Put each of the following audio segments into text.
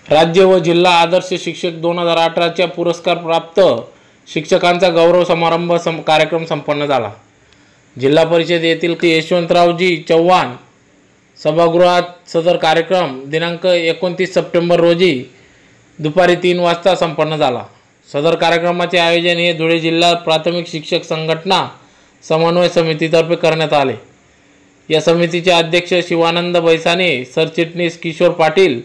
राज्य व जिल्हा आदर्श शिक्षक 2018च्या पुरस्कार प्राप्त शिक्षकांचा गौरव समारंभ कार्यक्रम संपन्न झाला। जिल्हा परिषद येथील यशवंतरावजी चव्हाण सभागृहात सदर कार्यक्रम दिनांक 29 सप्टेंबर रोजी दुपारी 3 वाजता संपन्न झाला। सदर कार्यक्रमाचे आयोजन हे धुळे जिल्हा प्राथमिक शिक्षक संघटना समन्वय समितीतर्फे करण्यात आले। या समितीचे अध्यक्ष शिवानंद बैसाने, सरचिटणीस किशोर पाटील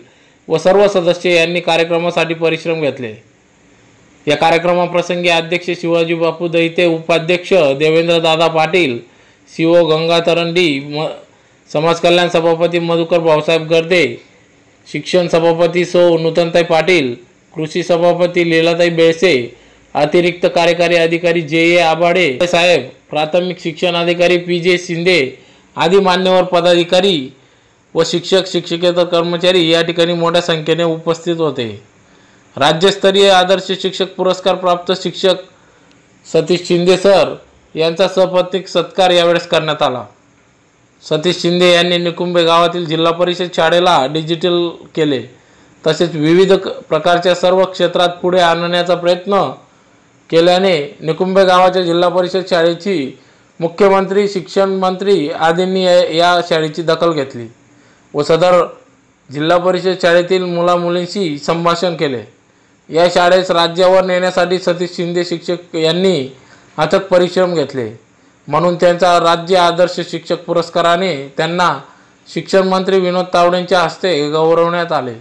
व सर्व सदस्य यांनी कार्यक्रमासाठी परिश्रम घेतले। या कार्यक्रमाप्रसंगी अध्यक्ष शिवाजी बापू दैते, उपाध्यक्ष देवेंद्र दादा पाटील, सीओ गंगा तरंडी, समाज कल्याण सभापती मधुकर भाऊसाहेब गर्दे, शिक्षण सभापती सौ नूतनताई पाटील, कृषी सभापती लीलाताई बेळसे, अतिरिक्त कार्यकारी अधिकारी जे आबाडे साहेब, प्राथमिक शिक्षण अधिकारी पी शिंदे आदी मान्यवर पदाधिकारी व शिक्षक शिक्षकेतर कर्मचारी या ठिकाणी मोठ्या संख्येने उपस्थित होते। राज्यस्तरीय आदर्श शिक्षक पुरस्कार प्राप्त शिक्षक सतीश शिंदे सर यांचा सपत्नीक सत्कार यावेळेस करण्यात आला। सतीश शिंदे यांनी निकुंबे गावातील जिल्हा परिषद शाळेला डिजिटल केले, तसेच विविध प्रकारच्या सर्व क्षेत्रात पुढे आणण्याचा प्रयत्न केल्याने निकुंबे गावाच्या जिल्हा परिषद शाळेची मुख्यमंत्री, शिक्षण मंत्री आदींनी या शाळेची दखल घेतली व सदर जिल्हा परिषद शाळेतील मुलामुलींशी संभाषण केले। या शाळेस राज्यावर नेण्यासाठी सतीश शिंदे शिक्षक यांनी अथक परिश्रम घेतले, म्हणून त्यांचा राज्य आदर्श शिक्षक पुरस्काराने त्यांना शिक्षण मंत्री विनोद तावडेंच्या हस्ते गौरवण्यात आले।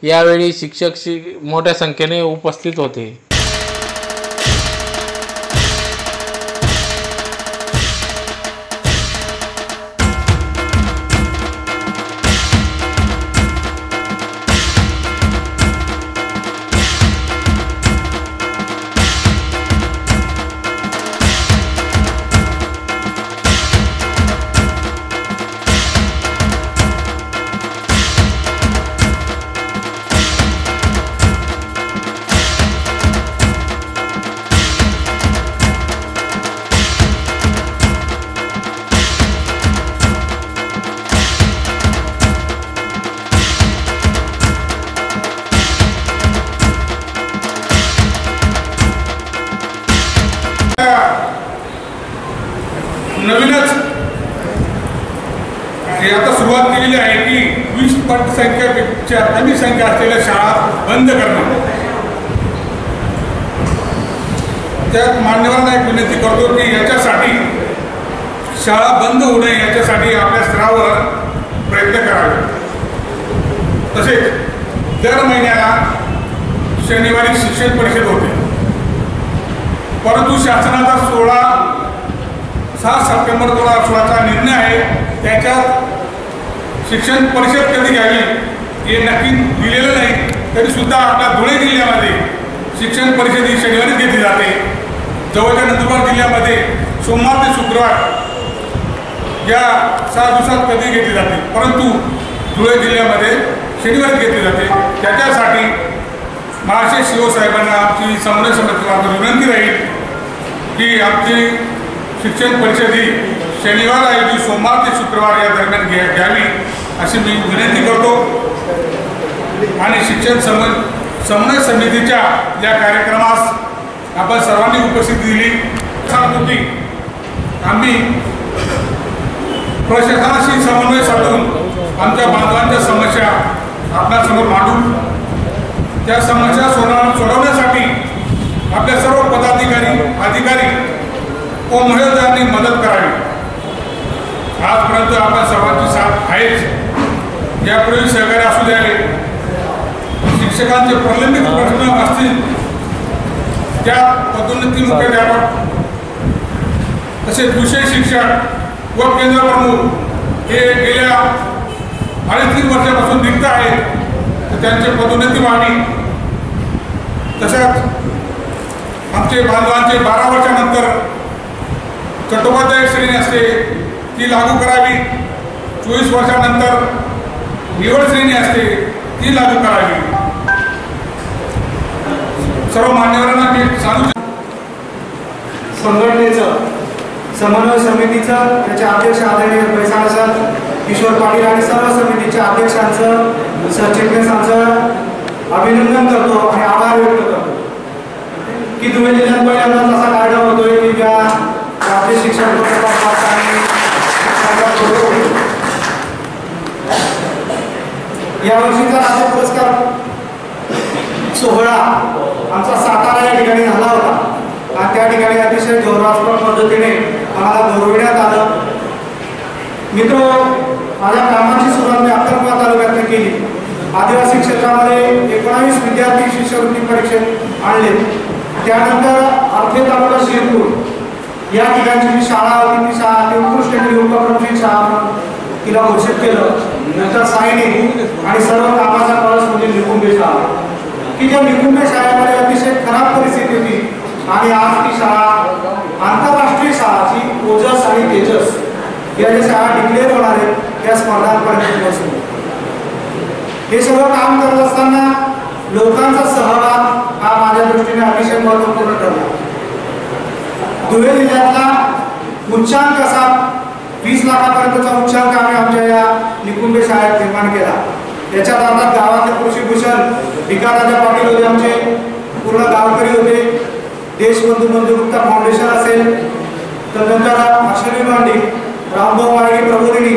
यावेळी शिक्षक मोठ्या संख्येने उपस्थित होते। नवीनच आता सुरुवात केलेली आहे की 20% संख्येपेक्षा कमी संख्या असलेल्या शाळा बंद करणं। त्यात मान्यवरांना एक विनंती करतो की याच्यासाठी शाळा बंद होऊ नये याच्यासाठी आपल्या स्तरावर प्रयत्न करावे। तसेच दर महिन्याला शनिवारी शिक्षण परिषद होते, परंतु शासनाचा 6 सप्टेंबर 2016चा निर्णय आहे, त्याच्यात शिक्षण परिषद कधी घ्यावी हे नक्की दिलेलं नाही। तरीसुद्धा आपल्या धुळे जिल्ह्यामध्ये शिक्षण परिषद ही शनिवारी घेतली जाते। जवळच्या नंदुरबार जिल्ह्यामध्ये सोमवार ते शुक्रवार या 6 दिवसात कधी घेतली जाते, परंतु धुळे जिल्ह्यामध्ये शनिवारी घेतली जाते। त्याच्यासाठी महाशय सीओ साहेबांना आमची समन्वय समितीला विनंती राहील की आमची शिक्षण परिषद ही शनिवार ऐवजी सोमवार ते शुक्रवार या दरम्यान घ्यावी अशी मी विनंती करतो। आणि शिक्षण समन्वय समितीच्या या कार्यक्रमास आपण सर्वांनी उपस्थिती दिली। सांगतो की आम्ही प्रशासनाशी समन्वय साधून आमच्या बांधवांच्या समस्या आपल्यासमोर मांडून त्या समस्या सोडवण्यासाठी आपल्या सर्व पदाधिकारी, अधिकारी व महिलांनी मदत करावी। आजपर्यंत आपण सर्वांची साथ आहेच, यापूर्वी सहकार्य असू द्यावे। शिक्षकांचे प्रलंबित प्रश्न असतील त्या पदोन्नती द्यावं, तसेच विषय शिक्षक व केंद्र प्रमुख हे गेल्या 3.5 वर्षापासून रिक्त आहेत, तर त्यांची पदोन्नती व्हावी। तसंच आमचे बांधवांचे 12 वर्षानंतर चट्टोपाध्याय श्रेणी असते ती लागू करावी, 24 वर्षानंतर निवड श्रेणी असते ती लागू करावी। सर्व मान्यवरांना मी सांगू संघटनेचं समन्वय समितीचं त्याचे अध्यक्ष आदरणीय बैसाळ सर, किशोर पाटील आणि सर्व समितीच्या अध्यक्षांचं, सरचिटणीसांचं अभिनंदन करतो आणि आभार व्यक्त करतो की धुळे जिल्ह्यात पहिल्यांदाच असा कार्यक्रम होतोय की ज्या राज्य शिक्षण या वर्षीचा राज्य पुरस्कार सोहळा आमचा सातारा या ठिकाणी झाला होता आणि त्या ठिकाणी अतिशय गौरवास्पद पद्धतीने आम्हाला गौरविण्यात आलं. मित्र, माझ्या कामाची सुरुवात मी अक्कलकोट तालुक्यात केली. आदिवासी क्षेत्रामध्ये 19 विद्यार्थी शिष्यवृत्ती परीक्षेत आणले. त्यानंतर अर्थे तालुका शिरपूर या ठिकाणची जी शाळा होती ती शाळा ती उत्कृष्ट उपक्रमची शाळा तिला घोषित केलं. नंतर सैनिक आणि सर्व कामाचा कळस म्हणजे निकुंभे शाळा की ज्या निकुंभे शाळेमध्ये अतिशय खराब परिस्थिती होती आणि आज ती शाळा आंतरराष्ट्रीय शाळाची ओजस आणि तेजस या ज्या शाळा डिक्लेअर होणार आहेत त्या स्पर्धांपर्यंत पोहोचले. हे सगळं काम करत असताना लोकांचा सहभाग हा माझ्या दृष्टीने अतिशय महत्त्वपूर्ण ठरला. धुळे जिल्ह्यातला उच्चांक असा 20 लाखापर्यंतचा उच्चांक आम्ही आमच्या या निकुंभे शाळेत निर्माण केला. याच्यात आता गावातले कृषीभूषण भिकाराजा पाटील होते, आमचे पूर्ण गावकरी होते. देशबंधू बंधुगुप्ता फाउंडेशन असेल, त्यानंतर अक्षरी भांडी, रामभाऊ वाडी प्रबोधिनी,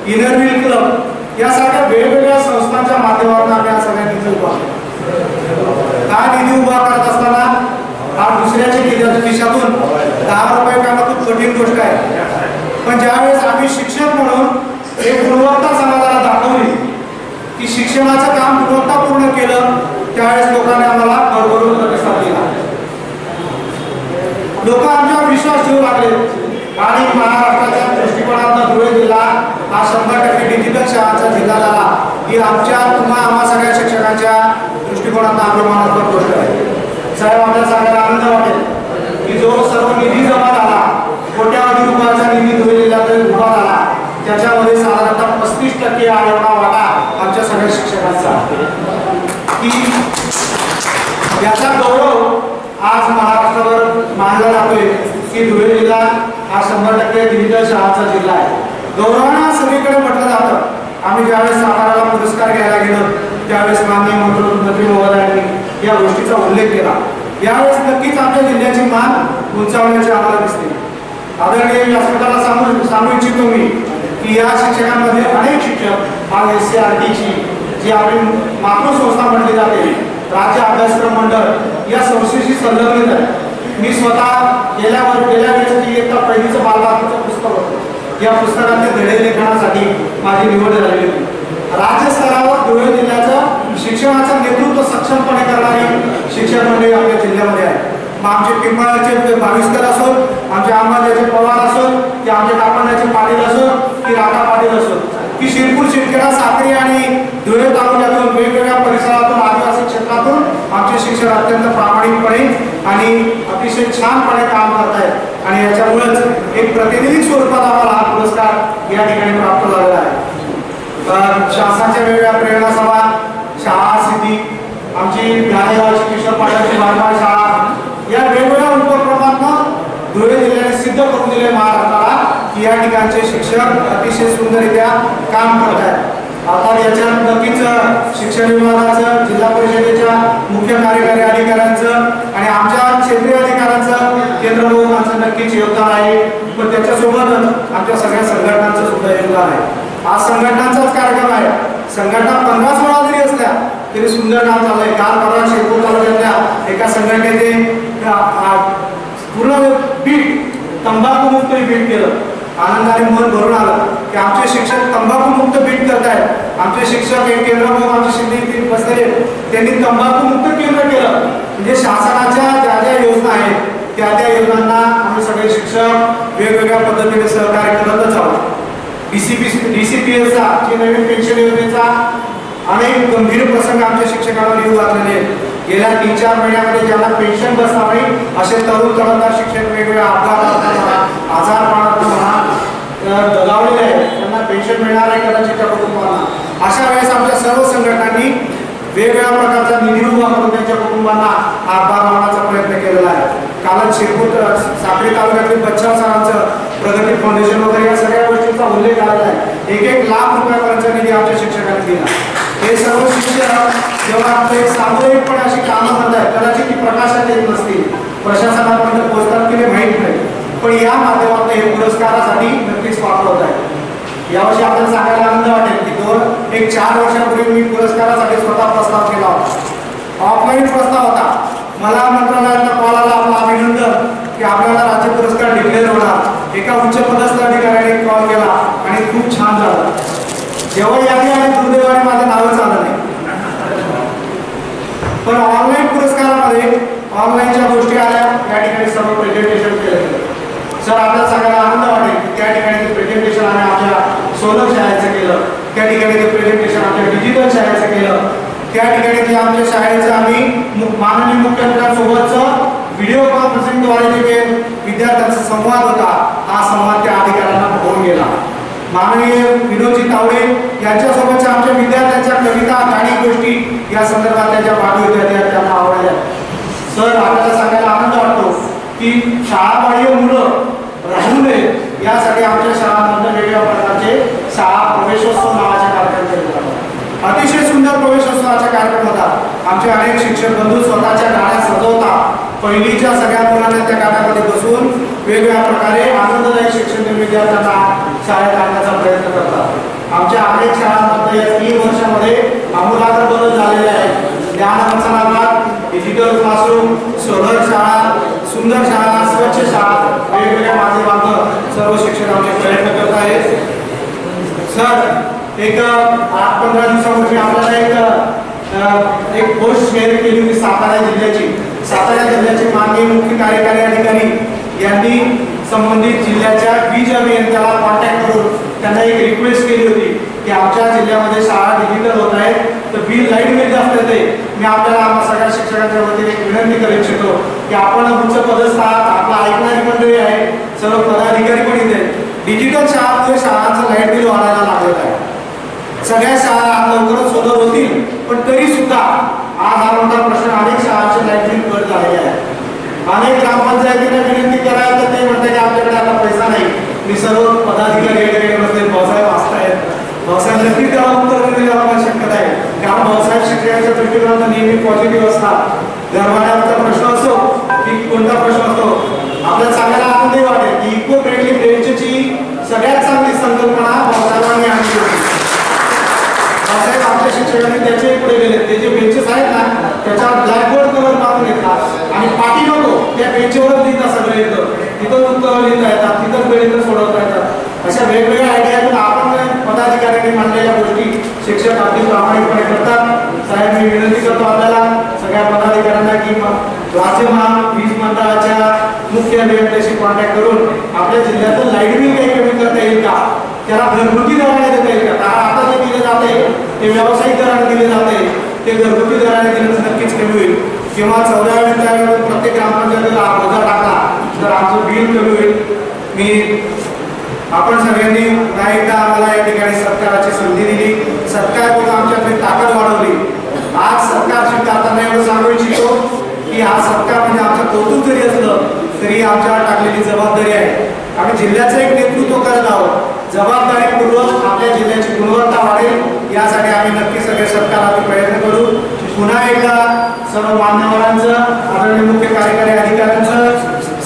इनर व्हील क्लब यासारख्या वेगवेगळ्या संस्थांच्या माध्यमातून आम्ही या सगळ्या निधी उभा हा निधी उभा करत असताना हा दुसऱ्याच्या खिशातून 10 रुपये करणं खूप कठीण गोष्ट आहे. पण ज्यावेळेस आम्ही शिक्षक म्हणून एक गुणवत्ता समाजाला दाखवली की शिक्षणाचं काम गुणवत्तापूर्ण केलं त्यावेळेस लोकांनी आम्हाला भरभरून प्रतिसाद दिला. लोक आमच्यावर विश्वास ठेवू लागले आणि महाराष्ट्राच्या दृष्टिकोनातून धुळे जिल्हा हा 100% डिजिटल शाळांचा जिल्हा झाला ही आम्हा सगळ्या शिक्षकांच्या दृष्टिकोनातून अभिमानास्पद गोष्ट आहे. साहेब, आपल्या सगळ्यांना आनंद वाटेल की जो सर्व निधी जमा झाला, कोट्यावधी रुपयाचा निधी धुळे जिल्ह्यात उभा झाला, त्याच्यामध्ये साधारणतः 35% हा एवढा वाटा आमच्या सगळ्या शिक्षकांचा की याचा गौरव आज महाराष्ट्रावर मानला जातोय की धुळे जिल्हा हा 100% डिजिटल शाळांचा जिल्हा आहे. गौरवानं सगळीकडे म्हटलं जातं. आम्ही ज्यावेळेस साताराला पुरस्कार घ्यायला गेलो त्यावेळेस माननीय मंत्री महोदयांनी या गोष्टीचा उल्लेख केला. यावेळेस नक्कीच आमच्या जिल्ह्याची मान उंचावण्याची आम्हाला दिसते. आदरणीय व्यासपीठाला सांगू इच्छितो मी की या शिक्षकांमध्ये अनेक शिक्षक आज SCRTची जी आपली मातृसंस्था म्हटली जाते राज्य अभ्यासक्रम मंडळ या संस्थेशी संलग्नित आहे. मी स्वतः गेल्या वेळेस इयत्ता पहिलीचं बालभारतीचं पुस्तक होतं. या पुस्तकातल्या धडे लेखनासाठी माझी निवड झालेली होती. राज्य स्तरावर धुळे जिल्ह्याचं शिक्षणाचं नेतृत्व सक्षमपणे करणारी शिक्षक मंडळी आपल्या जिल्ह्यामध्ये आहे. मग आमचे पिंपळाचे भाविस्कर असो, आमचे अंबाजाचे पवार असो, की आमचे कापडाचे पाटील असो, की राधा पाटील असो, की शिरपूर शिरखेडा साक्री आणि धुळे तालुक्यातून वेगवेगळ्या परिसरातून आदिवासी क्षेत्रातून आमचे शिक्षक अत्यंत प्रामाणिकपणे आणि अतिशय छानपणे काम करत आहेत आणि याच्यामुळेच एक प्रतिनिधी स्वरूपात आम्हाला हा पुरस्कार या ठिकाणी प्राप्त झालेला आहे. शासनाच्या वेगवेगळ्या प्रेरणा सभा, शाळा सिद्धी, आमची गाणेगावची किशोर पाटलाची बालबाल शाळा या वेगवेगळ्या उपक्रमातून धुळे जिल्ह्याने सिद्ध करून दिले महाराष्ट्राला की या ठिकाणचे शिक्षक अतिशय सुंदररित्या काम करत आहेत. आता याच्यात नक्कीच शिक्षण विभागाचं, जिल्हा परिषदेच्या मुख्य कार्यकारी अधिकाऱ्यांचं आणि आमच्या क्षेत्रीय अधिकाऱ्यांचं, केंद्र प्रमुखांचं नक्कीच योगदान आहे. पण त्याच्यासोबतच आमच्या सगळ्या संघटनांचं सुद्धा योगदान आहे. आज संघटनांचाच कार्यक्रम आहे. संघटना 15-16 जरी असल्या तरी सुंदर काम चाललंय. काल परवा शिरपूर तालुक्यातल्या एका संघटनेने पूर्ण बीट तंबाखूमुक्त बीट केलं. आनंदाने मन भरून आलं की आमचे शिक्षक तंबाखूमुक्त बीट करत आहेत. आमचे शिक्षक एक केंद्र म्हणून आमचे शिंदे बसलेले त्यांनी तंबाखूमुक्त केंद्र केलं. म्हणजे शासनाच्या ज्या ज्या योजना आहेत त्या योजनांना आम्ही सगळे शिक्षक वेगवेगळ्या पद्धतीने सहकार्य करतच आहोत. DCPSचा जी नवीन पेन्शन योजनेचा अनेक गंभीर प्रसंग आमच्या शिक्षकांना येऊ घातलेले आहेत. गेल्या 3-4 महिन्यामध्ये ज्यांना पेन्शन बसणार नाही असे तरुण तरुणदार शिक्षक वेगवेगळ्या अपघातात आजारपणात दगावलेले आहेत. त्यांना पेन्शन मिळणार आहे कदाचित त्या कुटुंबांना. अशा वेळेस आमच्या सर्व संघटनांनी वेगवेगळ्या प्रकारचा निधी उभा करून त्यांच्या कुटुंबांना हातभार लावण्याचा प्रयत्न केलेला आहे. कालच शिरपूर साक्री तालुक्यातील बच्चा सरांचं प्रगती फाउंडेशन वगैरे या सगळ्या गोष्टींचा उल्लेख आलेला आहे. 1-1 लाख रुपयापर्यंत निधी आमच्या शिक्षकांनी दिला. हे हे सर्व शिक्षक जेव्हा आपले सामूहिकपणे अशी कामं करतात, कदाचित ती प्रकाशात येत नसतील, प्रशासनापर्यंत पोहोचतात की नाही माहीत नाही, पण या माध्यमातून हे पुरस्कारासाठी नक्कीच वापर होत आहे। यावर्षी आपल्याला सांगायला आनंद वाटेल की एक 4 वर्षापूर्वी मी पुरस्कारासाठी स्वतः प्रस्ताव केला होता। ऑफलाईन प्रस्ताव होता। मला मंत्रालयाचा कॉल आला, आपलं अभिनंदन की आपल्याला राज्य पुरस्कार डिक्लेअर होणार। एका उच्च पदस्थ अधिकाऱ्याने कॉल केला आणि खूप छान झालं। जेव्हा यादी आली दुर्दैवाने माझं नावच आलं नाही, पण ऑनलाईन पुरस्कारामध्ये ऑनलाईनच्या गोष्टी आल्या, त्या ठिकाणी सर्व प्रेझेंटेशन केलं। सर आपल्याला सांगायला आनंद वाटेल की त्या ठिकाणी ते प्रेझेंटेशन आम्ही आमच्या सोलर शाळेचं केलं, त्या ठिकाणी ते प्रेझेंटेशन आमच्या डिजिटल शाळेचं केलं, त्या ठिकाणी ते आमच्या शाळेचं आम्ही माननीय मुख्यमंत्र्यांसोबतचं व्हिडिओ कॉन्फरन्सिंगद्वारे जे विद्यार्थ्यांचा संवाद होता, हा संवाद त्या अधिकाऱ्यांना होऊन गेला। माननीय विनोदजी तावडे यांच्यासोबतच्या आमच्या विद्यार्थ्यांच्या कविता, गाणी, गोष्टी या संदर्भातल्या ज्या बाबी होत्या त्या त्यांना आवडल्या। सर आपल्याला सांगायला आनंद वाटतो की शाळाबाह्य मुलं राहू नये यासाठी आमच्या शाळांमध्ये वेगवेगळ्या प्रकारचे शाळा प्रवेशोत्सव नावाचे कार्यक्रम केले जातात। अतिशय सुंदर प्रवेशोत्सवाचे कार्यक्रम होतात। आमचे अनेक शिक्षक बंधू स्वतःच्या गाड्या सजवतात, पहिलीच्या सगळ्या मुलांना त्या गाड्यामध्ये बसवून वेगवेगळ्या प्रकारे आनंददायी शिक्षण विद्यार्थ्यांना शाळेत आणण्याचा प्रयत्न करतात। आमच्या अनेक शाळांमध्ये या 3 वर्षामध्ये आमूलाग्र बदल झालेले आहेत। ज्ञान वाचनालय, डिजिटल क्लासरूम, सोलर शाळा, सुंदर शाळा, स्वच्छ शाळा, वेगवेगळ्या माध्यमातून सर्व शिक्षक आमचे प्रयत्न करत आहेत। सर एक 8-15 दिवसापूर्वी आपल्याला एक पोस्ट शेअर केली होती सातारा जिल्ह्याची माननीय मुख्य कार्यकारी अधिकारी यांनी संबंधित जिल्ह्याच्या वीज अभियंत्याला कॉन्टॅक्ट करून त्यांना एक रिक्वेस्ट केली होती की आमच्या जिल्ह्यामध्ये शाळा डिजिटल होत आहे, तर लाईट बिल जास्त येते। मी आपल्याला सगळ्या शिक्षकांच्या वतीने विनंती करू इच्छितो की आपण उच्च पदस्थ आहात, आपला ऐकणारी मंडळी आहे, सर्व पदाधिकारी पण इथे डिजिटल शाळांमुळे शाळांचं लाईट बिल वाढायला लागत आहे। सगळ्या शाळा लवकरच सोडत होतील, पण तरी सुद्धा आज हा मोठा प्रश्न अनेक शाळांचे लाईट बिल कट झालेले आहे। अनेक ग्रामपंचायतीने विनंती करायला तर ते म्हणतात की आमच्याकडे आता पैसा नाही। मी सर्व पदाधिकारी वगैरे बसले, भाऊसाहेब असतायत, भाऊसाहेब नक्की त्याला उत्तर देण्याची शक्यता आहे, कारण भाऊसाहेब शिक्षणाच्या दृष्टिकोनातून नेहमी पॉझिटिव्ह असतात। दरवाढ्याचा प्रश्न असो की कोणता प्रश्न असो, आपल्याला सांगायला आनंद वाटेल की इको फ्रेंडली बेंचची सगळ्यात चांगली संकल्पना भाऊसाहेबांनी आणली होती। भाऊसाहेब आमच्या शिक्षकांनी त्याचे पुढे गेले, ते जे बेंचेस आहेत ना त्याच्यावर ब्लॅकबोर्ड कलर मारून घेतला आणि पाठी नको त्या बेंचवरच लिहिता सगळं येतं, तिथं उत्तर लिहिता येतात, तिथंच गणित सोडवता येतात। अशा वेगवेगळ्या आयडियातून आपण पदाधिकाऱ्यांनी मांडलेल्या गोष्टी शिक्षक अगदी प्रामाणिकपणे करतात। साहेब मी विनंती करतो आपल्याला सगळ्या पदाधिकाऱ्यांना की राज्य वीज मंडळाच्या मुख्य अभियंत्याशी कॉन्टॅक्ट करून आपल्या जिल्ह्यातून लाईट बिल काही कमी करता येईल का, त्याला घरगुती दराने देता येईल का, कारण आता जे दिले जाते ते व्यावसायिक दराने दिले जाते, ते घरगुती दराने दिलं तर नक्कीच कमी होईल। किंवा 14व्या मिनिटावर प्रत्येक ग्रामपंचायतीला हजार टाकला तर आमचं बिल कमी होईल। आपण सगळ्यांनी एकदा आम्हाला या ठिकाणी सत्काराची संधी दिली, सत्कार करून आमच्याकडे ताकद वाढवली। आज सत्कार स्वीकारताना एवढं सांगू इच्छितो की हा सत्कार म्हणजे आमचं कौतुक जरी असलं तरी आमच्यावर टाकलेली जबाबदारी आहे। आम्ही जिल्ह्याचं एक नेतृत्व करत आहोत, जबाबदारीपूर्वक आपल्या जिल्ह्याची गुणवत्ता वाढेल यासाठी आम्ही नक्की सगळे सत्काराचे प्रयत्न करू। पुन्हा एकदा सर्व मान्यवरांचं, आदरणीय मुख्य कार्यकारी अधिकाऱ्यांचं,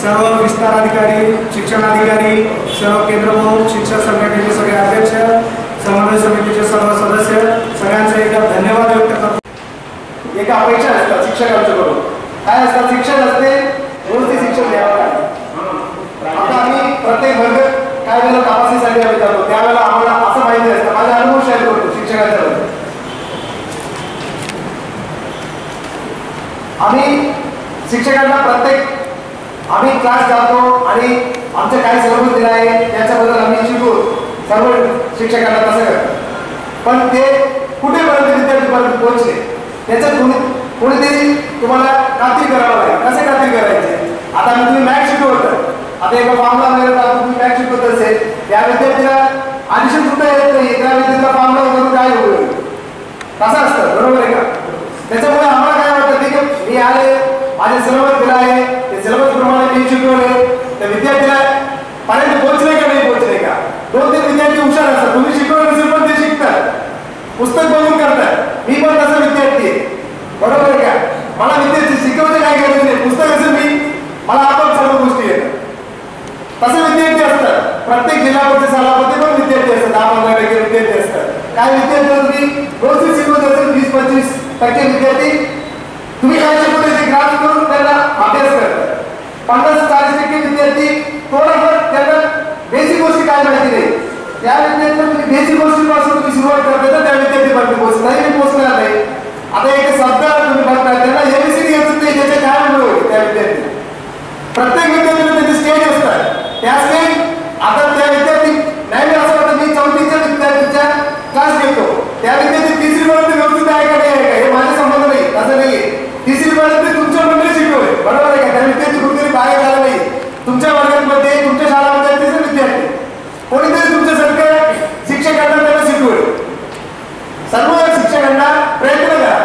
सर्व विस्तार अधिकारी, शिक्षणाधिकारी, सर्व केंद्रप्रमुख, शिक्षक संघटनेचे सगळे अध्यक्ष, समन्वय समितीचे सर्व सदस्य, सगळ्यांचे एकदा धन्यवाद व्यक्त करतो। एका अपेक्षा असतात शिक्षकांच्याकडून, काय असतात, शिक्षक असते रोज ते शिक्षण द्यावं लागतं। आता आम्ही प्रत्येक वर्ग काय वेळेला तपासणीसाठी आम्ही जातो, त्यावेळेला आम्हाला असं माहिती असतं, माझा अनुभव शेअर करतो शिक्षकांच्या। आम्ही शिक्षकांना आम्ही क्लास जातो आणि आमचं काय सिलेबस दिला आहे त्याच्याबद्दल आम्ही शिकू, सर्व शिक्षकांना तसं करतो, पण ते कुठेपर्यंत विद्यार्थीपर्यंत पोहोचले त्याच्यात कोणीतरी तुम्हाला खात्री करावं लागेल। कसे खात्री करायचे, आता तुम्ही मॅथ शिकवत, आता एका फॉर्मला तुम्ही मॅथ शिकवत असेल, त्या विद्यार्थीला ॲडिशन सुद्धा येत नाही, त्या विद्यार्थीला फॉर्मला वगैरे काय होईल, कसं असतं, बरोबर आहे का? त्याच्यामुळे आम्हाला काय वाटतं, ठीक आहे मी आले, माझे सिलेबस दिला आहे, ते सिलेबस प्रमाणे मी शिकवले, तर विद्यार्थीला पर्यंत पोहोचले का नाही पोहोचले का? 2-3 विद्यार्थी हुशार असतात, तुम्ही शिकवलं नसेल पण ते शिकतात, पुस्तक बघून करतात, जिल्हा परिषद सभापती पण विद्यार्थी असतात, 10-15% विद्यार्थी असतात. काय विद्यार्थी तुम्ही रोज शिकवत असेल 20-25% विद्यार्थी तुम्ही काय शिकवते ते ग्राफ करून त्यांना अभ्यास करतात. 50-40% विद्यार्थी थोडंफार त्यांना बेसिक गोष्टी काय माहिती नाही, त्या विद्यार्थ्यांना तुम्ही बेसिक गोष्टीपासून तुम्ही सुरुवात करता तर त्या विद्यार्थीपर्यंत पोहोचणार नाही, पोहोचणार नाही. आता एक शब्द तुम्ही बघता त्यांना एबीसीडी येत नाही, त्याचे काय अनुभव होते त्या विद्यार्थी. प्रत्येक विद्यार्थीला त्याचे स्टेज असतात, त्या स्टेज आता त्या विद्यार्थी नाही मी असं वाटतं मी 4थीच्या विद्यार्थीच्या क्लास घेतो, त्या विद्यार्थी 3री पर्यंत व्यवस्थित आहे का नाही आहे का हे माझे संबंध नाही, असं नाहीये. 3री पर्यंत तुमच्या मंडळी शिकवले बरोबर आहे का, त्या विद्यार्थी कुठेतरी बाहेर झाला नाही, तुमच्या वर्गांमध्ये तुमच्या शाळामध्ये तेच विद्यार्थी कोणीतरी तुमच्यासारखं शिक्षकांना त्याला शिकवलं. सर्व शिक्षकांना प्रयत्न करा,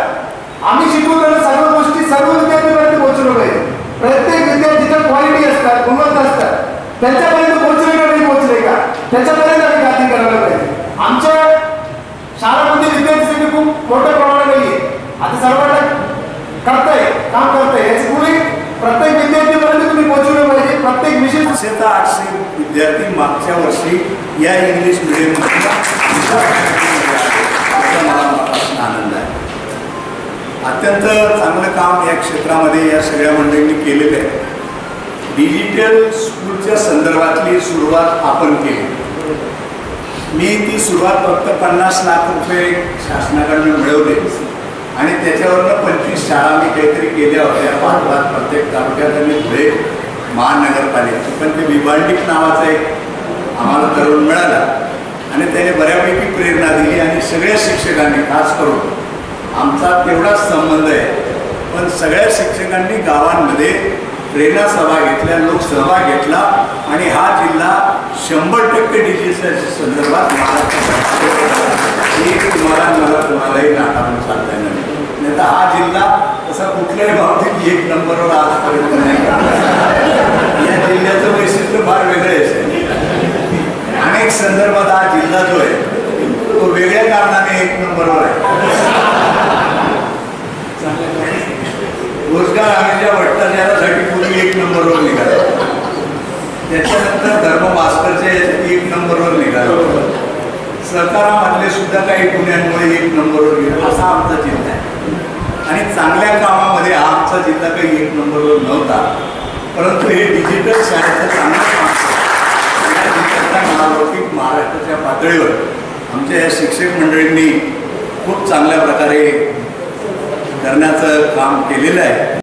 आम्ही शिकवताना सर्व गोष्टी सर्व विद्यार्थ्यांपर्यंत पोहोचलो पाहिजे. प्रत्येक विद्यार्थीच्या क्वालिटी असतात, गुणवत्ता असतात, त्यांच्यापर्यंत पोहोचले का नाही पोहोचले का त्याच्यापर्यंत आम्ही खात्री करायला पाहिजे. आमच्या शाळांमध्ये विद्यार्थी खूप मोठ्या प्रमाणात नाहीये, आता सर्वांना करताय काम करताय, याच्यामुळे प्रत्येक विद्यार्थीपर्यंत तुम्ही पोहोचले पाहिजे. प्रत्येक विषय 800 विद्यार्थी मागच्या वर्षी या इंग्लिश मिडियममध्ये मला आनंद आहे. अत्यंत चांगलं काम या क्षेत्रामध्ये या सगळ्या मंडळींनी केलेलं आहे. डिजिटल स्कूलच्या संदर्भातली सुरुवात आपण केली. मी ती सुरुवात फक्त 50 लाख रुपये शासनाकडून मिळवले आणि त्याच्यावरनं 25 शाळा मी काहीतरी केल्या होत्या 5 प्रत्येक तालुक्यात आणि धुळे महानगरपालिका. पण ते विभांडिक नावाचा एक आम्हाला तरुण मिळाला आणि त्याने बऱ्यापैकी प्रेरणा दिली आणि सगळ्या शिक्षकांनी खास करून आमचा तेवढाच संबंध आहे पण सगळ्या शिक्षकांनी गावांमध्ये प्रेरणा सभा घेतल्या, लोकसभा घेतला आणि हा जिल्हा 100% डिजिटल संदर्भात तुम्हालाही नाकारून चालता येणार नाही. तर हा जिल्हा तसा कुठल्याही बाबतीत 1 नंबरवर आजपर्यंत नाही. या जिल्ह्याचं वैशिष्ट्य फार वेगळं आहे. अनेक संदर्भात हा जिल्हा जो आहे तो वेगळ्या कारणाने 1 नंबरवर आहे. रोजगार हमीच्या भ्रष्टाचारासाठी पूर्वी 1 नंबरवर निघाला, त्याच्यानंतर धर्म मास्टरच्या 1 नंबरवर निघाला, सहकारामधले सुद्धा काही गुन्ह्यांमुळे 1 नंबरवर गेला. असा आमचा जिल्हा आहे आणि चांगल्या कामामध्ये हा आमचा जिल्हा काही 1 नंबरवर नव्हता. परंतु हे डिजिटल शाळेचं चांगलं काम या जिल्ह्याच्या नावलौकिक महाराष्ट्राच्या पातळीवर आमच्या या शिक्षक मंडळींनी खूप चांगल्या प्रकारे करण्याचं काम केलेलं आहे.